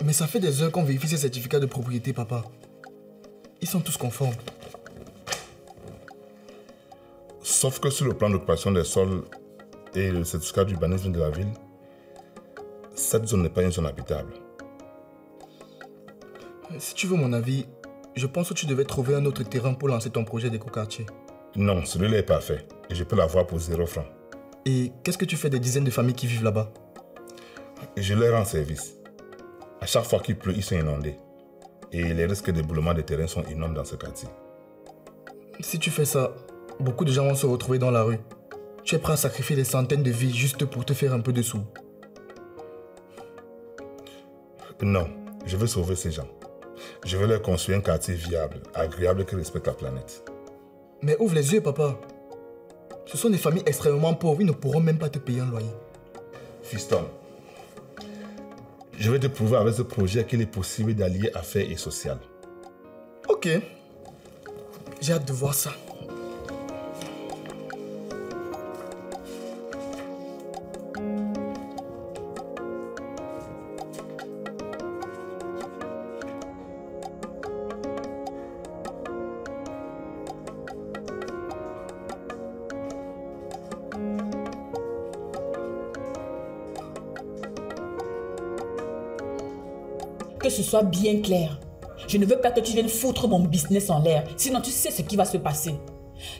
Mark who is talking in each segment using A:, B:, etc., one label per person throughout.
A: Mais ça fait des heures qu'on vérifie ces certificats de propriété, papa. Ils sont tous conformes.
B: Sauf que sur le plan d'occupation des sols et le certificat d'urbanisme de la ville, cette zone n'est pas une zone habitable.
A: Si tu veux mon avis, je pense que tu devais trouver un autre terrain pour lancer ton projet d'écoquartier.
B: Non, celui-là est parfait et je peux l'avoir pour 0 francs.
A: Et qu'est-ce que tu fais des dizaines de familles qui vivent là-bas?
B: Je leur rends service. À chaque fois qu'il pleut, ils sont inondés. Et les risques d'éboulement de terrain sont énormes dans ce quartier.
A: Si tu fais ça, beaucoup de gens vont se retrouver dans la rue. Tu es prêt à sacrifier des centaines de vies juste pour te faire un peu de sous?
B: Non, je veux sauver ces gens. Je veux leur construire un quartier viable, agréable qui respecte la planète.
A: Mais ouvre les yeux, papa. Ce sont des familles extrêmement pauvres, ils ne pourront même pas te payer un loyer.
B: Fiston, je vais te prouver avec ce projet qu'il est possible d'allier affaires et social.
A: Ok. J'ai hâte de voir ça.
C: Que ce soit bien clair. Je ne veux pas que tu viennes foutre mon business en l'air. Sinon, tu sais ce qui va se passer.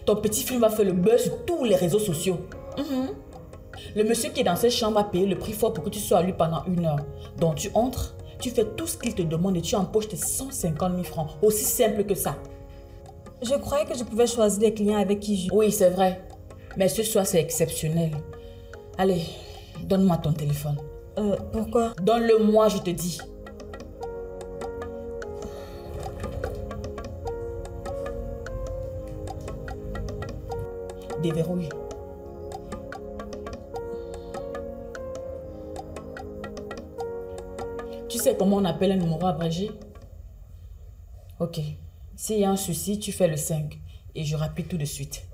C: Ton petit film va faire le buzz sur tous les réseaux sociaux. Le monsieur qui est dans cette chambre a payé le prix fort pour que tu sois à lui pendant 1 heure. Donc, tu entres, tu fais tout ce qu'il te demande et tu empoches tes 150 000 francs. Aussi simple que ça.
D: Je croyais que je pouvais choisir les clients avec qui je...
C: Oui, c'est vrai. Mais ce soir, c'est exceptionnel. Allez, donne-moi ton téléphone.
D: Pourquoi?
C: Donne-le-moi, je te dis. Déverrouille. Tu sais comment on appelle un numéro abrégé? Ok. S'il y a un souci, tu fais le 5 et je rappuie tout de suite.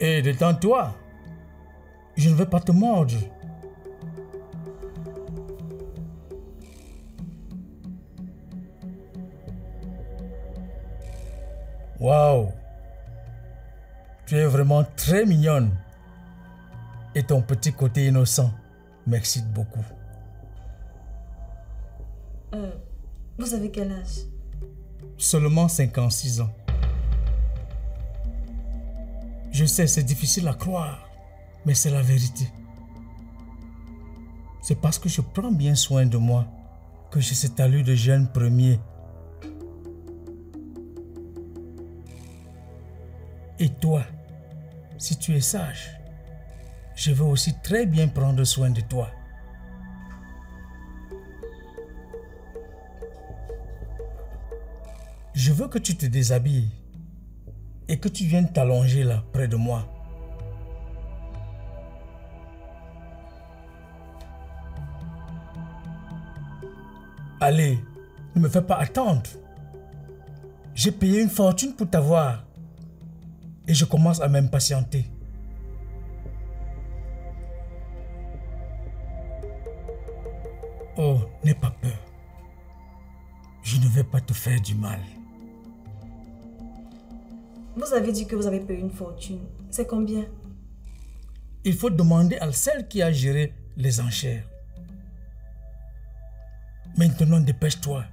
E: Et détends-toi. Je ne vais pas te mordre. Waouh. Tu es vraiment très mignonne. Et ton petit côté innocent m'excite beaucoup.
D: Vous avez quel âge?
E: Seulement 56 ans. Je sais, c'est difficile à croire, mais c'est la vérité. C'est parce que je prends bien soin de moi que j'ai cette allure de jeune premier. Et toi, si tu es sage, je veux aussi très bien prendre soin de toi. Je veux que tu te déshabilles et que tu viennes t'allonger là, près de moi. Allez, ne me fais pas attendre. J'ai payé une fortune pour t'avoir et je commence à m'impatienter. Oh, n'aie pas peur. Je ne vais pas te faire du mal.
D: Vous avez dit que vous avez payé une fortune. C'est combien?
E: Il faut demander à celle qui a géré les enchères. Maintenant, dépêche-toi.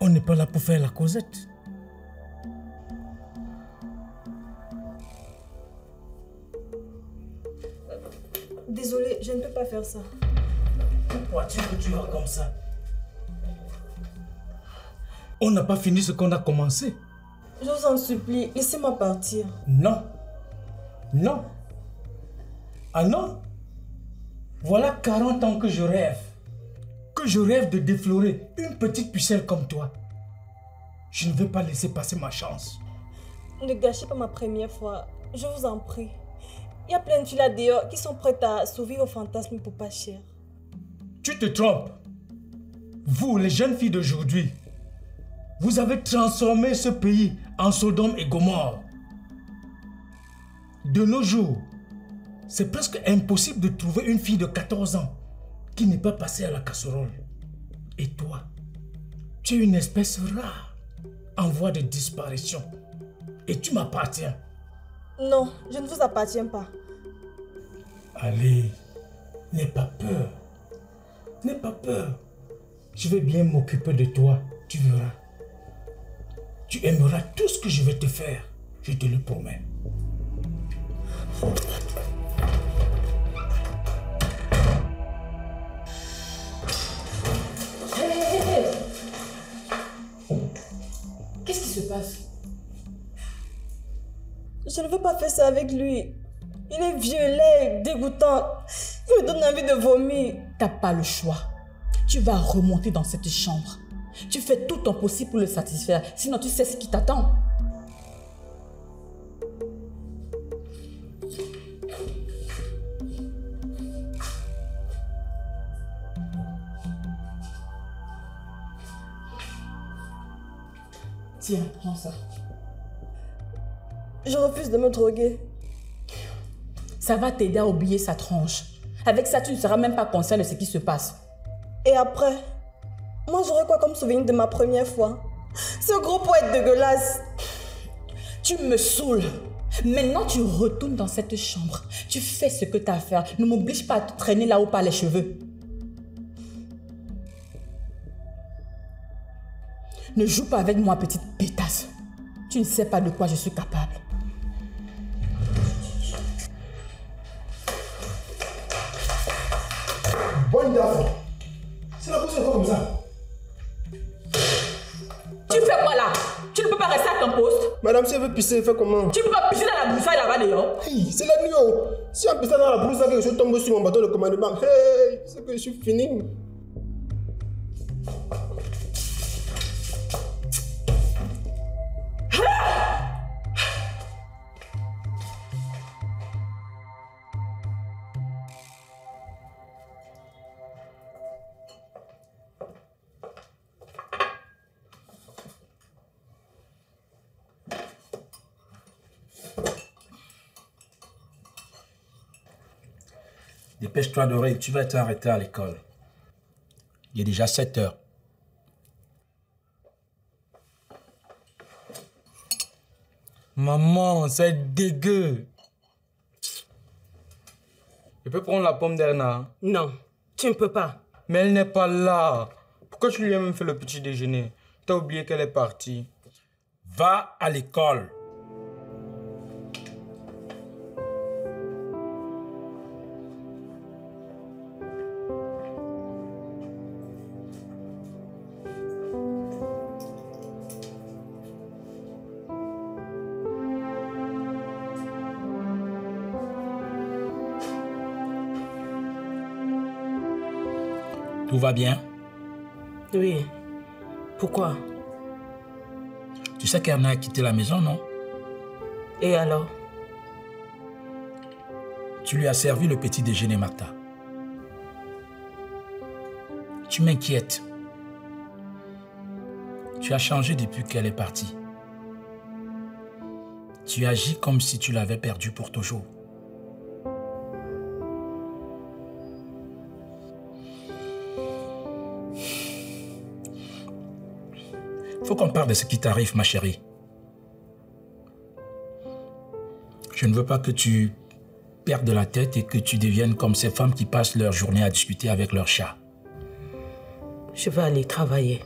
E: On n'est pas là pour faire la causette.
D: Désolée, je ne peux pas faire ça.
E: Pourquoi tu veux tu vas comme ça? On n'a pas fini ce qu'on a commencé.
D: Je vous en supplie, laissez-moi partir.
E: Non. Non. Ah non? Voilà 40 ans que je rêve. Que je rêve de déflorer une petite pucelle comme toi. Je ne vais pas laisser passer ma chance.
D: Ne gâchez pas ma première fois. Je vous en prie. Il y a plein de filles là dehors qui sont prêtes à sauver vos fantasmes pour pas cher.
E: Tu te trompes. Vous, les jeunes filles d'aujourd'hui, vous avez transformé ce pays en Sodome et Gomorrhe. De nos jours, c'est presque impossible de trouver une fille de 14 ans qui n'est pas passée à la casserole. Et toi, tu es une espèce rare en voie de disparition. Et tu m'appartiens.
D: Non, je ne vous appartiens pas.
E: Allez, n'aie pas peur. N'aie pas peur. Je vais bien m'occuper de toi, tu verras. Tu aimeras tout ce que je vais te faire, je te le promets.
C: Qu'est-ce qui se passe?
D: Je ne veux pas faire ça avec lui. Il est vieux, laid, dégoûtant. Il me donne envie de vomir.
C: T'as pas le choix. Tu vas remonter dans cette chambre. Tu fais tout ton possible pour le satisfaire. Sinon, tu sais ce qui t'attend. Tiens, prends ça.
D: Je refuse de me droguer.
C: Ça va t'aider à oublier sa tronche. Avec ça, tu ne seras même pas conscient de ce qui se passe.
D: Et après, moi j'aurai quoi comme souvenir de ma première fois? Ce gros poète dégueulasse.
C: Tu me saoules. Maintenant, tu retournes dans cette chambre. Tu fais ce que tu as à faire. Ne m'oblige pas à te traîner là-haut par les cheveux. Ne joue pas avec moi, petite pétasse. Tu ne sais pas de quoi je suis capable.
A: Bonne dame. C'est la prochaine fois comme ça.
C: Tu fais quoi là? Tu ne peux pas rester à ton poste?
F: Madame, si elle veut pisser, elle fait comment?
C: Tu ne peux pas pisser dans la broussaille là-bas dehors?
F: Hey, c'est la nuit, oh. Si on pisse dans la brousse, quelque chose tombe sur mon bateau de commandement. Hey, c'est que je suis fini.
G: Dépêche-toi, Doré, tu vas être arrêté à l'école. Il est déjà 7 heures.
A: Maman, c'est dégueu. Je peux prendre la pomme d'Erna?
H: Non, tu ne peux pas.
A: Mais elle n'est pas là. Pourquoi tu lui as même fait le petit déjeuner? T'as oublié qu'elle est partie.
G: Va à l'école. Tout va bien?
H: Oui. Pourquoi?
G: Tu sais qu'Erna a quitté la maison, non?
H: Et alors?
G: Tu lui as servi le petit déjeuner, Martha. Tu m'inquiètes. Tu as changé depuis qu'elle est partie. Tu agis comme si tu l'avais perdue pour toujours. Faut qu'on parle de ce qui t'arrive, ma chérie. Je ne veux pas que tu perdes la tête et que tu deviennes comme ces femmes qui passent leur journée à discuter avec leur chat.
H: Je vais aller travailler.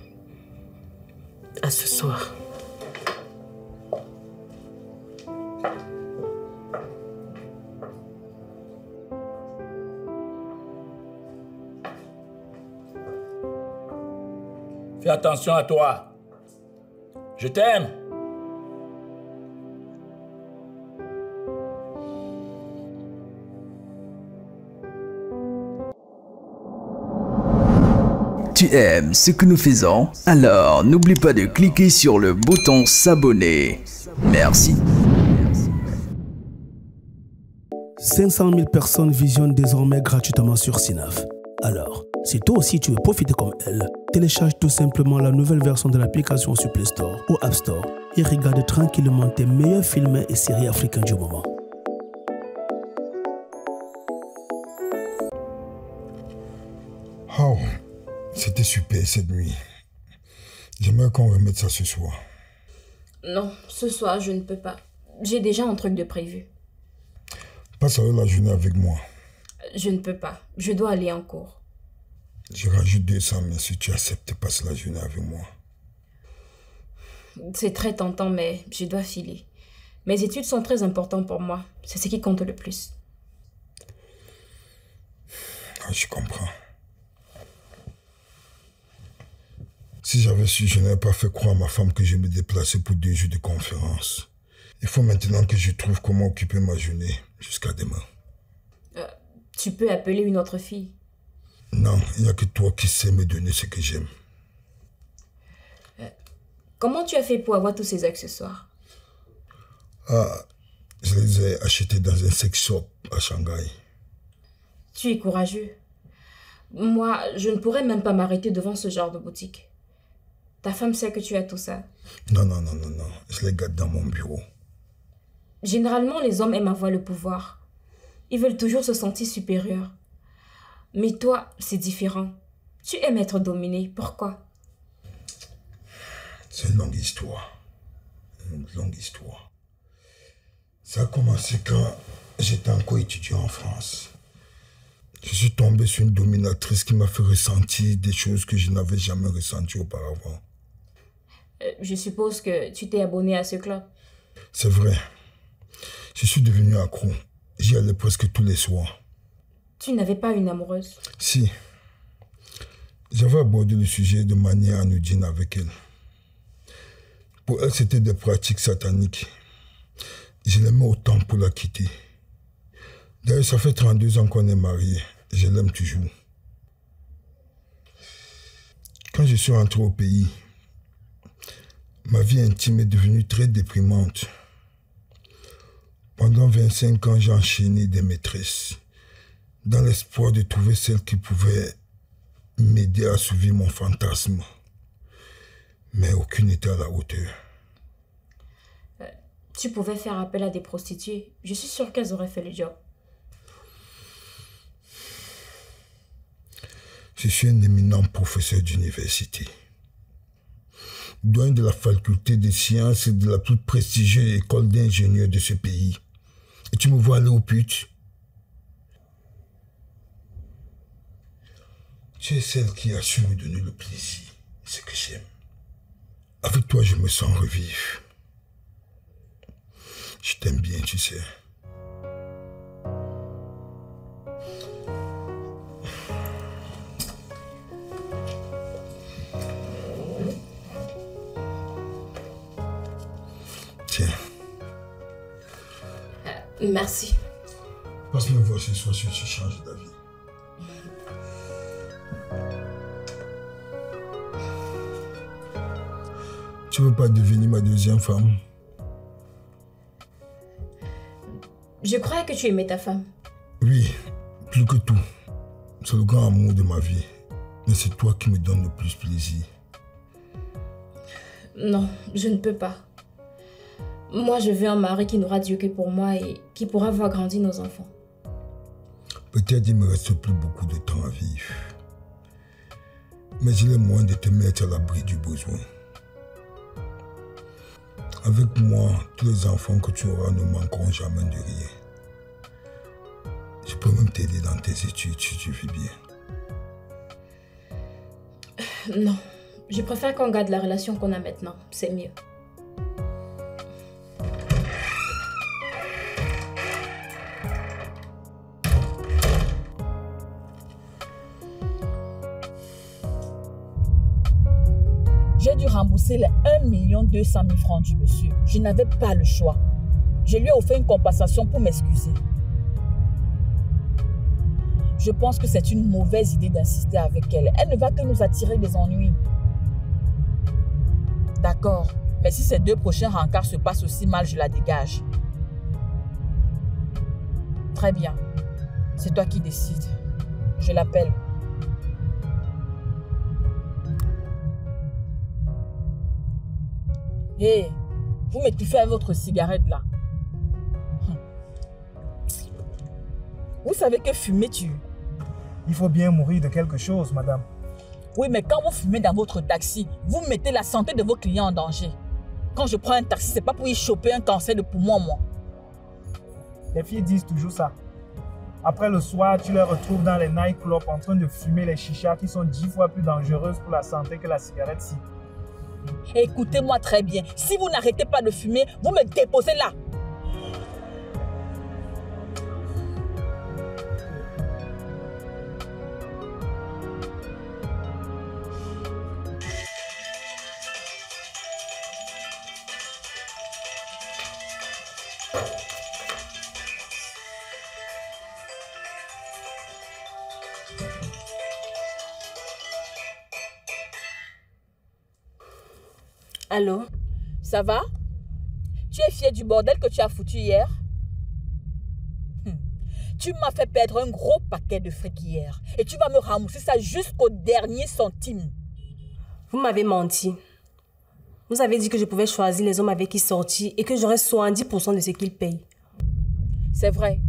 H: À ce soir.
G: Fais attention à toi. Je t'aime.
I: tu aimes ce que nous faisons, alors n'oublie pas de cliquer sur le bouton s'abonner. Merci.
J: 500 000 personnes visionnent désormais gratuitement sur Synapse. Alors, si toi aussi tu veux profiter comme elle, télécharge tout simplement la nouvelle version de l'application sur Play Store ou App Store et regarde tranquillement tes meilleurs films et séries africains du moment.
K: Oh, c'était super cette nuit. J'aimerais qu'on remette ça ce soir.
L: Non, ce soir, je ne peux pas. J'ai déjà un truc de prévu.
K: Passe la journée avec moi.
L: Je ne peux pas. Je dois aller en cours.
K: Je rajoute 200 000 si tu acceptes de passer la journée avec moi.
L: C'est très tentant, mais je dois filer. Mes études sont très importantes pour moi. C'est ce qui compte le plus.
K: Ah, je comprends. Si j'avais su, je n'aurais pas fait croire à ma femme que je me déplaçais pour 2 jours de conférence. Il faut maintenant que je trouve comment occuper ma journée jusqu'à demain.
L: Tu peux appeler une autre fille.
K: Non, il n'y a que toi qui sais me donner ce que j'aime.
L: Comment tu as fait pour avoir tous ces accessoires?
K: Je les ai achetés dans un sex shop à Shanghai.
L: Tu es courageux. Moi, je ne pourrais même pas m'arrêter devant ce genre de boutique. Ta femme sait que tu as tout ça?
K: Non. Je les garde dans mon bureau.
L: Généralement, les hommes aiment avoir le pouvoir. Ils veulent toujours se sentir supérieurs. Mais toi, c'est différent. Tu aimes être dominé. Pourquoi?
K: C'est une longue histoire. Une longue histoire. Ça a commencé quand j'étais encore étudiant en France. Je suis tombé sur une dominatrice qui m'a fait ressentir des choses que je n'avais jamais ressenties auparavant.
L: Je suppose que tu t'es abonné à ce club.
K: C'est vrai. Je suis devenu accro. J'y allais presque tous les soirs.
L: Tu n'avais pas une amoureuse?
K: Si. J'avais abordé le sujet de manière anodine avec elle. Pour elle, c'était des pratiques sataniques. Je l'aimais autant pour la quitter. D'ailleurs, ça fait 32 ans qu'on est mariés. Je l'aime toujours. Quand je suis rentré au pays, ma vie intime est devenue très déprimante. Pendant 25 ans, j'ai enchaîné des maîtresses, dans l'espoir de trouver celle qui pouvait m'aider à assouvir mon fantasme. Mais aucune n'était à la hauteur.
L: Tu pouvais faire appel à des prostituées. Je suis sûre qu'elles auraient fait le job.
K: Je suis un éminent professeur d'université. Doyen de la faculté des sciences et de la plus prestigieuse école d'ingénieurs de ce pays. Et tu me vois aller aux putes? Tu es celle qui a su me donner le plaisir, ce que j'aime. Avec toi, je me sens revivre. Je t'aime bien, tu sais. Tiens.
L: Merci.
K: Passe me voir ce soir si tu changes d'avis. Tu veux pas devenir ma deuxième femme?
L: Je croyais que tu aimais ta femme.
K: Oui, plus que tout. C'est le grand amour de ma vie. Mais c'est toi qui me donne le plus plaisir.
L: Non, je ne peux pas. Moi, je veux un mari qui n'aura Dieu que pour moi et qui pourra voir grandir nos enfants.
K: Peut-être il me reste plus beaucoup de temps à vivre. Mais il est moyen de te mettre à l'abri du besoin. Avec moi, tous les enfants que tu auras ne manqueront jamais de rien. Je peux même t'aider dans tes études si tu vis bien.
L: Non, je préfère qu'on garde la relation qu'on a maintenant. C'est mieux.
C: J'ai dû rembourser les 1 200 000 francs du monsieur. Je n'avais pas le choix. Je lui ai offert une compensation pour m'excuser. Je pense que c'est une mauvaise idée d'insister avec elle. Elle ne va que nous attirer des ennuis. D'accord, mais si ces 2 prochains rencarts se passent aussi mal, je la dégage. Très bien. C'est toi qui décides. Je l'appelle. Hé, vous m'étouffez avec votre cigarette là. Vous savez que fumer tue.
E: Il faut bien mourir de quelque chose, madame.
C: Oui, mais quand vous fumez dans votre taxi, vous mettez la santé de vos clients en danger. Quand je prends un taxi, c'est pas pour y choper un cancer de poumon, moi.
E: Les filles disent toujours ça. Après le soir, tu les retrouves dans les nightclubs en train de fumer les chichas qui sont 10 fois plus dangereuses pour la santé que la cigarette-ci.
C: Écoutez-moi très bien. Si vous n'arrêtez pas de fumer, vous me déposez là.
H: Allô?
C: Ça va? Tu es fier du bordel que tu as foutu hier? Tu m'as fait perdre un gros paquet de fric hier. Et tu vas me rembourser ça jusqu'au dernier centime.
H: Vous m'avez menti. Vous avez dit que je pouvais choisir les hommes avec qui sortir et que j'aurais 70% de ce qu'ils payent.
C: C'est vrai.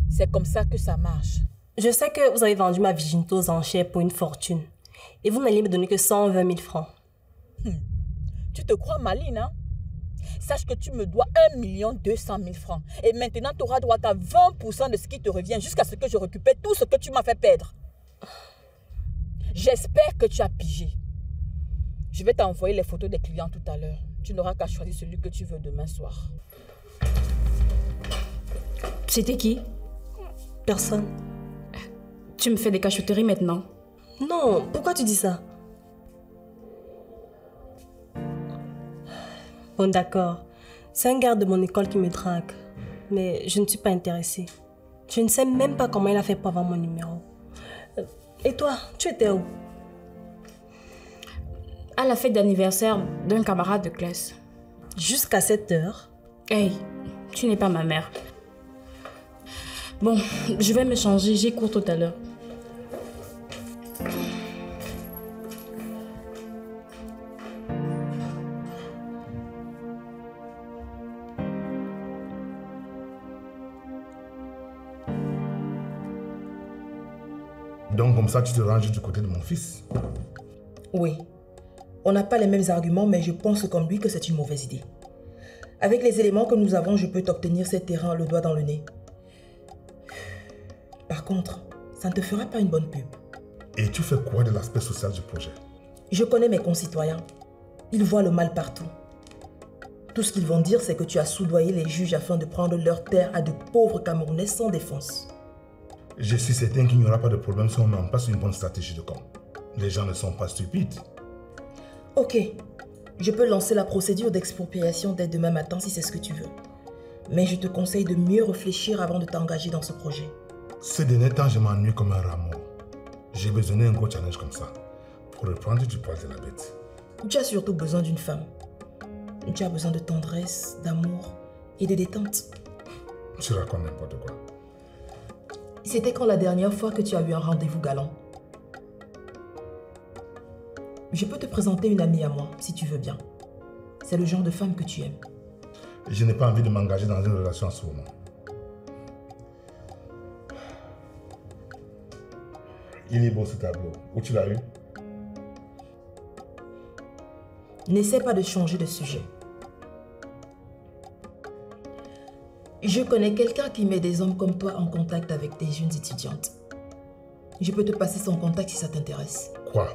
C: C'est comme ça que ça marche.
H: Je sais que vous avez vendu ma virginité aux enchères pour une fortune. Et vous n'allez me donner que 120 000 francs.
C: Tu te crois maline, hein? Sache que tu me dois 1 200 000 francs. Et maintenant, tu auras droit à 20% de ce qui te revient jusqu'à ce que je récupère tout ce que tu m'as fait perdre. J'espère que tu as pigé. Je vais t'envoyer les photos des clients tout à l'heure. Tu n'auras qu'à choisir celui que tu veux demain soir.
L: C'était qui?
H: Personne.
L: Tu me fais des cachotteries maintenant?
H: Non, pourquoi tu dis ça? Bon, d'accord. C'est un garde de mon école qui me drague. Mais je ne suis pas intéressée. Je ne sais même pas comment il a fait pour avoir mon numéro. Et toi, tu étais où?
L: À la fête d'anniversaire d'un camarade de classe.
H: Jusqu'à 7 heures?
L: Hey, tu n'es pas ma mère. Bon, je vais me changer. J'ai cours tout à l'heure.
B: Donc comme ça, tu te ranges du côté de mon fils?
M: Oui. On n'a pas les mêmes arguments, mais je pense comme lui que c'est une mauvaise idée. Avec les éléments que nous avons, je peux t'obtenir ces terrains le doigt dans le nez. Par contre, ça ne te fera pas une bonne pub.
B: Et tu fais quoi de l'aspect social du projet?
M: Je connais mes concitoyens. Ils voient le mal partout. Tout ce qu'ils vont dire, c'est que tu as soudoyé les juges afin de prendre leur terre à de pauvres Camerounais sans défense.
B: Je suis certain qu'il n'y aura pas de problème si on met en place une bonne stratégie de com. Les gens ne sont pas stupides.
M: Ok, je peux lancer la procédure d'expropriation dès demain matin si c'est ce que tu veux. Mais je te conseille de mieux réfléchir avant de t'engager dans ce projet.
B: Ces derniers temps, je m'ennuie comme un rameau. J'ai besoin d'un gros challenge comme ça pour reprendre du poil de la bête.
M: Tu as surtout besoin d'une femme. Tu as besoin de tendresse, d'amour et de détente.
B: Tu racontes n'importe quoi.
M: C'était quand la dernière fois que tu as eu un rendez-vous galant? Je peux te présenter une amie à moi, si tu veux bien. C'est le genre de femme que tu aimes.
B: Je n'ai pas envie de m'engager dans une relation en ce moment. Il est beau ce tableau. Où tu l'as eu?
M: N'essaie pas de changer de sujet. Je connais quelqu'un qui met des hommes comme toi en contact avec des jeunes étudiantes. Je peux te passer son contact si ça t'intéresse.
B: Quoi?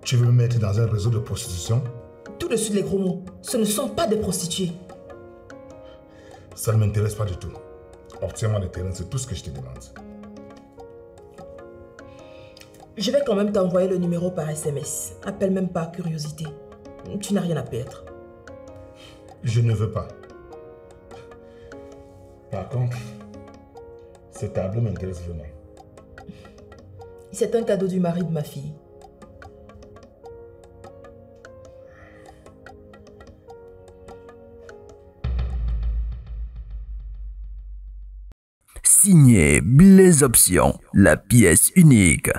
B: Tu veux me mettre dans un réseau de prostitution?
M: Tout de suite les gros mots. Ce ne sont pas des prostituées.
B: Ça ne m'intéresse pas du tout. Obtiens-moi le terrain, c'est tout ce que je te demande.
M: Je vais quand même t'envoyer le numéro par SMS. Appelle même par curiosité. Tu n'as rien à perdre.
B: Je ne veux pas. Par contre, ce tableau m'intéresse vraiment.
M: C'est un cadeau du mari de ma fille.
I: Signé Blaise Option, la pièce unique.